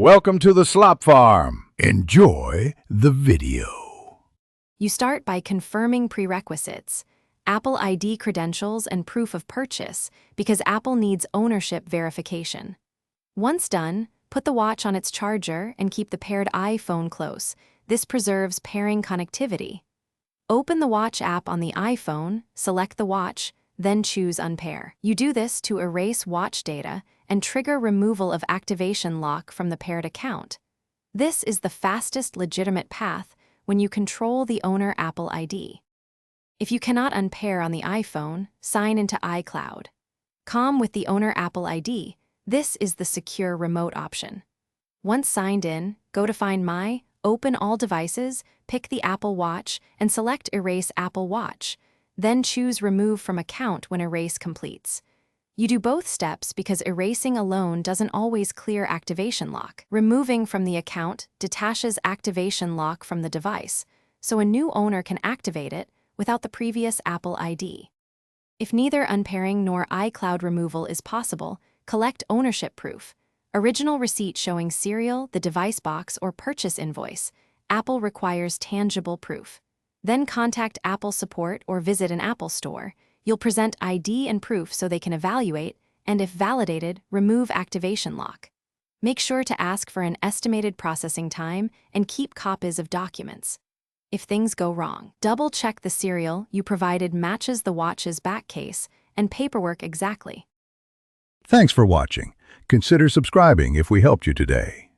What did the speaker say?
Welcome to the Slop Farm. Enjoy the video. You start by confirming prerequisites, Apple ID credentials and proof of purchase, because Apple needs ownership verification. Once done, put the watch on its charger and keep the paired iPhone close. This preserves pairing connectivity. Open the Watch app on the iPhone, select the watch, then choose Unpair. You do this to erase watch data and trigger removal of activation lock from the paired account. This is the fastest legitimate path when you control the owner Apple ID. If you cannot unpair on the iPhone, sign into Icloud. With the owner Apple ID, this is the secure remote option. Once signed in, go to Find My, open all devices, pick the Apple Watch, and select Erase Apple Watch. Then choose Remove from Account when erase completes. You do both steps because erasing alone doesn't always clear activation lock. Removing from the account detaches activation lock from the device, so a new owner can activate it without the previous Apple ID. If neither unpairing nor iCloud removal is possible, collect ownership proof. Original receipt showing serial, the device box, or purchase invoice. Apple requires tangible proof. Then contact Apple support or visit an Apple store. You'll present ID and proof so they can evaluate, and if validated, remove activation lock. Make sure to ask for an estimated processing time and keep copies of documents. If things go wrong, double-check the serial you provided matches the watch's back case and paperwork exactly. Thanks for watching. Consider subscribing if we helped you today.